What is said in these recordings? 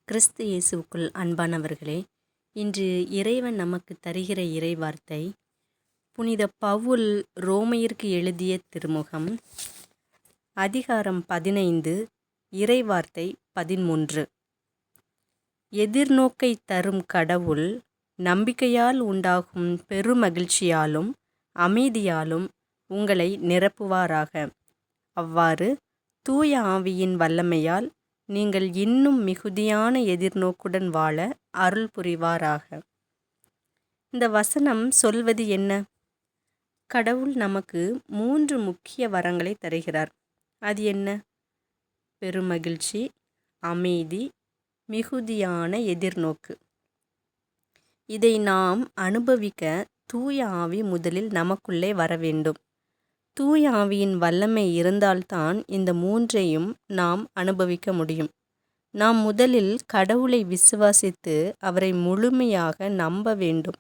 கிறிஸ்து இயேசுவுக்குள் அன்பானவர்களே, இன்று இறைவன் நமக்கு தருகிற இறைவார்த்தை புனித பவுல் ரோமையருக்கு எழுதிய திருமுகம் அதிகாரம் 15 இறைவார்த்தை 13. எதிர்நோக்கை தரும் கடவுள் நம்பிக்கையால் உண்டாகும் பெருமகிழ்ச்சியாலும் அமைதியாலும் உங்களை நிரப்புவாராக. அவ்வாறு தூய ஆவியின் வல்லமையால் நீங்கள் இன்னும் மிகுதியான எதிர்நோக்குடன் வாழ அருள் புரிவாராக. இந்த வசனம் சொல்வது என்ன? கடவுள் நமக்கு 3 முக்கிய வரங்களை தருகிறார். அது என்ன? பெருமகிழ்ச்சி, அமைதி, மிகுதியான எதிர்நோக்கு. இதை நாம் அனுபவிக்க தூய ஆவி முதலில் நமக்குள்ளே வர வேண்டும். தூய ஆவியின் வல்லமை இருந்தால்தான் இந்த 3ஐயும் நாம் அனுபவிக்க முடியும். நாம் முதலில் கடவுளை விசுவாசித்து அவரை முழுமையாக நம்ப வேண்டும்.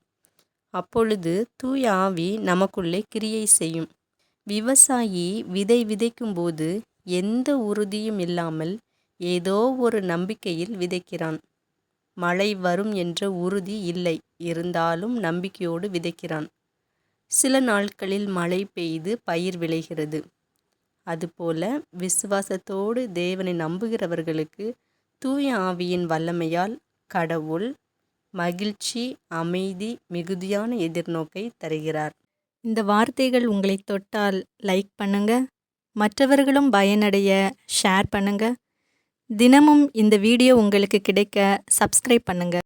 அப்பொழுது தூய ஆவி நமக்குள்ளே கிரியை செய்யும். விவசாயி விதை விதைக்கும்போது எந்த உறுதியும் இல்லாமல் ஏதோ ஒரு நம்பிக்கையில் விதைக்கிறான். மழை வரும் என்ற உறுதி இல்லை, இருந்தாலும் நம்பிக்கையோடு விதைக்கிறான். சில நாட்களில் மழை பெய்து பயிர் விளைகிறது. அதுபோல விசுவாசத்தோடு தேவனை நம்புகிறவர்களுக்கு தூய ஆவியின் வல்லமையால் கடவுள் மகிழ்ச்சி, அமைதி, மிகுதியான எதிர்நோக்கை தருகிறார். இந்த வார்த்தைகள் உங்களை தொட்டால் லைக் பண்ணுங்க, மற்றவர்களும் பயனடைய ஷேர் பண்ணுங்க. தினமும் இந்த வீடியோ உங்களுக்கு கிடைக்க சப்ஸ்கிரைப் பண்ணுங்க.